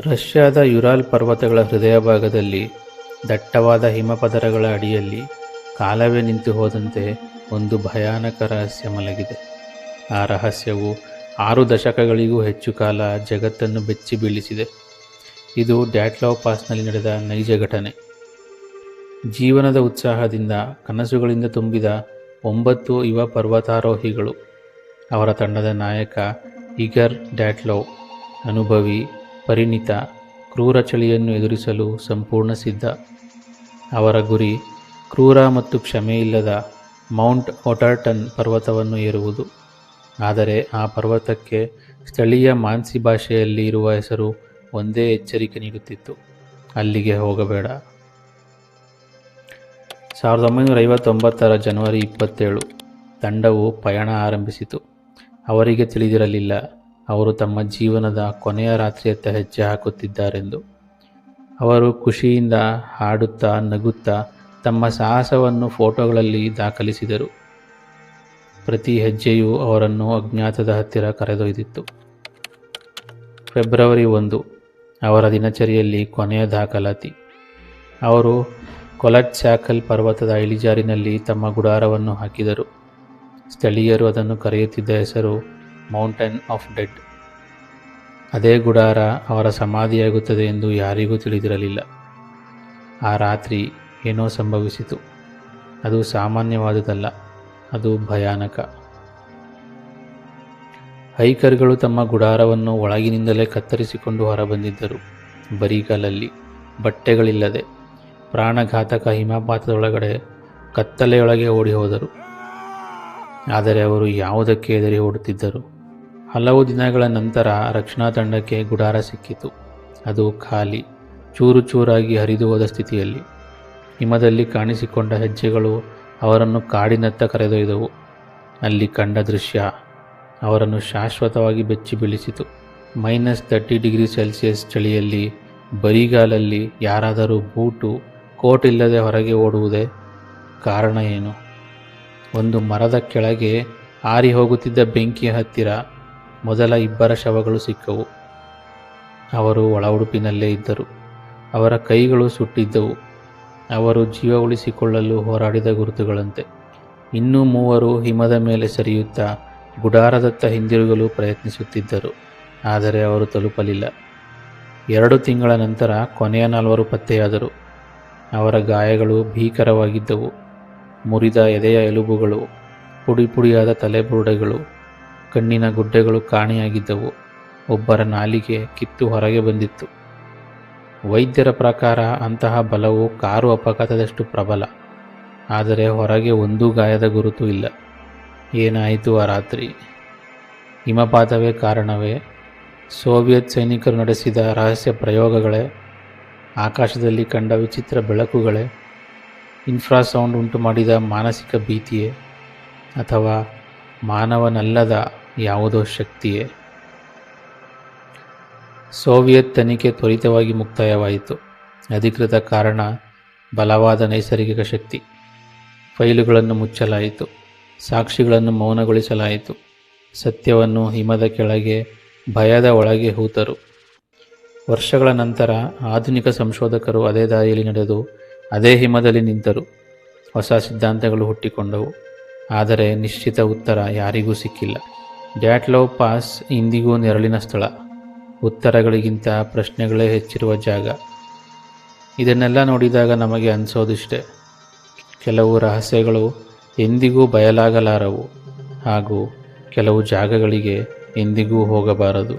ರಷ್ಯಾದ ಯುರಾಲ್ ಪರ್ವತಗಳ ಹೃದಯ ಭಾಗದಲ್ಲಿ ದಟ್ಟವಾದ ಹಿಮಪದರಗಳ ಅಡಿಯಲ್ಲಿ ಕಾಲವೇ ನಿಂತು ಹೋದಂತೆ ಒಂದು ಭಯಾನಕ ರಹಸ್ಯ ಮಲಗಿದೆ. ಆ ರಹಸ್ಯವು 6 ದಶಕಗಳಿಗೂ ಹೆಚ್ಚು ಕಾಲ ಜಗತ್ತನ್ನು ಬೆಚ್ಚಿ ಬೀಳಿಸಿದೆ. ಇದು ಡ್ಯಾಟ್ಲವ್ ಪಾಸ್ನಲ್ಲಿ ನಡೆದ ನೈಜ ಘಟನೆ. ಜೀವನದ ಉತ್ಸಾಹದಿಂದ ಕನಸುಗಳಿಂದ ತುಂಬಿದ 9 ಯುವ ಪರ್ವತಾರೋಹಿಗಳು. ಅವರ ತಂಡದ ನಾಯಕ ಇಗರ್ ಡ್ಯಾಟ್ಲವ್ ಅನುಭವಿ, ಪರಿಣಿತ, ಕ್ರೂರ ಚಳಿಯನ್ನು ಎದುರಿಸಲು ಸಂಪೂರ್ಣ ಸಿದ್ಧ. ಅವರ ಗುರಿ ಕ್ರೂರ ಮತ್ತು ಕ್ಷಮೆಯಿಲ್ಲದ ಮೌಂಟ್ ಒಟರ್ಟನ್ ಪರ್ವತವನ್ನು ಏರುವುದು. ಆದರೆ ಆ ಪರ್ವತಕ್ಕೆ ಸ್ಥಳೀಯ ಮಾನ್ಸಿ ಭಾಷೆಯಲ್ಲಿ ಇರುವ ಹೆಸರು ಒಂದೇ ಎಚ್ಚರಿಕೆ ನೀಡುತ್ತಿತ್ತು: ಅಲ್ಲಿಗೆ ಹೋಗಬೇಡ. 1959 ಜನವರಿ 27 ತಂಡವು ಪಯಣ ಆರಂಭಿಸಿತು. ಅವರಿಗೆ ತಿಳಿದಿರಲಿಲ್ಲ ಅವರು ತಮ್ಮ ಜೀವನದ ಕೊನೆಯ ರಾತ್ರಿಯತ್ತ ಹೆಜ್ಜೆ ಹಾಕುತ್ತಿದ್ದಾರೆಂದು. ಅವರು ಖುಷಿಯಿಂದ ಹಾಡುತ್ತಾ ನಗುತ್ತಾ ತಮ್ಮ ಸಾಹಸವನ್ನು ಫೋಟೋಗಳಲ್ಲಿ ದಾಖಲಿಸಿದರು. ಪ್ರತಿ ಹೆಜ್ಜೆಯೂ ಅವರನ್ನು ಅಜ್ಞಾತದ ಹತ್ತಿರ ಕರೆದೊಯ್ದಿತ್ತು. ಫೆಬ್ರವರಿ 1 ಅವರ ದಿನಚರಿಯಲ್ಲಿ ಕೊನೆಯ ದಾಖಲಾತಿ. ಅವರು ಕೊಲಟ್ಸ್ಯಾಕಲ್ ಪರ್ವತದ ಇಳಿಜಾರಿನಲ್ಲಿ ತಮ್ಮ ಗುಡಾರವನ್ನು ಹಾಕಿದರು. ಸ್ಥಳೀಯರು ಅದನ್ನು ಕರೆಯುತ್ತಿದ್ದ ಹೆಸರು ಮೌಂಟೇನ್ ಆಫ್ ಡೆಡ್. ಅದೇ ಗುಡಾರ ಅವರ ಸಮಾಧಿಯಾಗುತ್ತದೆ ಎಂದು ಯಾರಿಗೂ ತಿಳಿದಿರಲಿಲ್ಲ. ಆ ರಾತ್ರಿ ಏನೋ ಸಂಭವಿಸಿತು. ಅದು ಸಾಮಾನ್ಯವಾದುದಲ್ಲ, ಅದು ಭಯಾನಕ. ಹೈಕರ್ಗಳು ತಮ್ಮ ಗುಡಾರವನ್ನು ಒಳಗಿನಿಂದಲೇ ಕತ್ತರಿಸಿಕೊಂಡು ಹೊರಬಂದಿದ್ದರು. ಬರಿಗಾಲಲ್ಲಿ, ಬಟ್ಟೆಗಳಿಲ್ಲದೆ, ಪ್ರಾಣಘಾತಕ ಹಿಮಪಾತದೊಳಗಡೆ ಕತ್ತಲೆಯೊಳಗೆ ಓಡಿ ಹೋದರು. ಆದರೆ ಅವರು ಯಾವುದಕ್ಕೆ ಹೆದರಿ ಓಡುತ್ತಿದ್ದರು? ಹಲವು ದಿನಗಳ ನಂತರ ರಕ್ಷಣಾ ತಂಡಕ್ಕೆ ಗುಡಾರ ಸಿಕ್ಕಿತು. ಅದು ಖಾಲಿ, ಚೂರು ಚೂರಾಗಿ ಹರಿದು ಹೋದ ಸ್ಥಿತಿಯಲ್ಲಿ. ಹಿಮದಲ್ಲಿ ಕಾಣಿಸಿಕೊಂಡ ಹೆಜ್ಜೆಗಳು ಅವರನ್ನು ಕಾಡಿನತ್ತ ಕರೆದೊಯ್ದವು. ಅಲ್ಲಿ ಕಂಡ ದೃಶ್ಯ ಅವರನ್ನು ಶಾಶ್ವತವಾಗಿ ಬೆಚ್ಚಿ ಬೀಳಿಸಿತು. -30°C ಚಳಿಯಲ್ಲಿ, ಬರಿಗಾಲಲ್ಲಿ ಯಾರಾದರೂ ಬೂಟು, ಕೋಟ್ ಇಲ್ಲದೆ ಹೊರಗೆ ಓಡುವುದೇ? ಕಾರಣ ಏನು? ಒಂದು ಮರದ ಕೆಳಗೆ ಆರಿ ಹೋಗುತ್ತಿದ್ದ ಬೆಂಕಿಯ ಹತ್ತಿರ ಮೊದಲ 2 ಶವಗಳು ಸಿಕ್ಕವು. ಅವರು ಒಳ ಉಡುಪಿನಲ್ಲೇ ಇದ್ದರು. ಅವರ ಕೈಗಳು ಸುಟ್ಟಿದ್ದವು. ಅವರು ಜೀವ ಉಳಿಸಿಕೊಳ್ಳಲು ಹೋರಾಡಿದ ಗುರುತುಗಳಂತೆ. ಇನ್ನೂ 3 ಹಿಮದ ಮೇಲೆ ಸರಿಯುತ್ತಾ ಗುಡಾರದತ್ತ ಹಿಂದಿರುಗಲು ಪ್ರಯತ್ನಿಸುತ್ತಿದ್ದರು. ಆದರೆ ಅವರು ತಲುಪಲಿಲ್ಲ. 2 ತಿಂಗಳ ನಂತರ ಕೊನೆಯ 4 ಪತ್ತೆಯಾದರು. ಅವರ ಗಾಯಗಳು ಭೀಕರವಾಗಿದ್ದವು. ಮುರಿದ ಎದೆಯ ಎಲುಬುಗಳು, ಪುಡಿ ಪುಡಿಯಾದ ತಲೆಬುರುಡೆಗಳು, ಕಣ್ಣಿನ ಗುಡ್ಡೆಗಳು ಕಾಣೆಯಾಗಿದ್ದವು. ಒಬ್ಬರ ನಾಲಿಗೆ ಕಿತ್ತು ಹೊರಗೆ ಬಂದಿತ್ತು. ವೈದ್ಯರ ಪ್ರಕಾರ ಅಂತಹ ಬಲವು ಕಾರು ಅಪಘಾತದಷ್ಟು ಪ್ರಬಲ. ಆದರೆ ಹೊರಗೆ ಒಂದೂ ಗಾಯದ ಗುರುತು ಇಲ್ಲ. ಏನಾಯಿತು ಆ ರಾತ್ರಿ? ಹಿಮಪಾತವೇ ಕಾರಣವೇ? ಸೋವಿಯತ್ ಸೈನಿಕರು ನಡೆಸಿದ ರಹಸ್ಯ ಪ್ರಯೋಗಗಳೇ? ಆಕಾಶದಲ್ಲಿ ಕಂಡ ವಿಚಿತ್ರ ಬೆಳಕುಗಳೇ? ಇನ್ಫ್ರಾಸೌಂಡ್ ಉಂಟು ಮಾಡಿದ ಮಾನಸಿಕ ಭೀತಿಯೇ? ಅಥವಾ ಮಾನವನಲ್ಲದ ಯಾವುದೋ ಶಕ್ತಿಯೇ? ಸೋವಿಯತ್ ತನಿಖೆ ತ್ವರಿತವಾಗಿ ಮುಕ್ತಾಯವಾಯಿತು. ಅಧಿಕೃತ ಕಾರಣ ಬಲವಾದ ನೈಸರ್ಗಿಕ ಶಕ್ತಿ. ಫೈಲುಗಳನ್ನು ಮುಚ್ಚಲಾಯಿತು. ಸಾಕ್ಷಿಗಳನ್ನು ಮೌನಗೊಳಿಸಲಾಯಿತು. ಸತ್ಯವನ್ನು ಹಿಮದ ಕೆಳಗೆ, ಭಯದ ಒಳಗೆ ಹೂತರು. ವರ್ಷಗಳ ನಂತರ ಆಧುನಿಕ ಸಂಶೋಧಕರು ಅದೇ ದಾರಿಯಲ್ಲಿ ನಡೆದು ಅದೇ ಹಿಮದಲ್ಲಿ ನಿಂತರು. ಹೊಸ ಸಿದ್ಧಾಂತಗಳು ಹುಟ್ಟಿಕೊಂಡವು. ಆದರೆ ನಿಶ್ಚಿತ ಉತ್ತರ ಯಾರಿಗೂ ಸಿಕ್ಕಿಲ್ಲ. ಡ್ಯಾಟ್ಲವ್ ಪಾಸ್ ಇಂದಿಗೂ ನೆರಳಿನ ಸ್ಥಳ. ಉತ್ತರಗಳಿಗಿಂತ ಪ್ರಶ್ನೆಗಳೇ ಹೆಚ್ಚಿರುವ ಜಾಗ. ಇದನ್ನೆಲ್ಲ ನೋಡಿದಾಗ ನಮಗೆ ಅನಿಸೋದಿಷ್ಟೇ: ಕೆಲವು ರಹಸ್ಯಗಳು ಎಂದಿಗೂ ಬಯಲಾಗಲಾರವು, ಹಾಗೂ ಕೆಲವು ಜಾಗಗಳಿಗೆ ಎಂದಿಗೂ ಹೋಗಬಾರದು.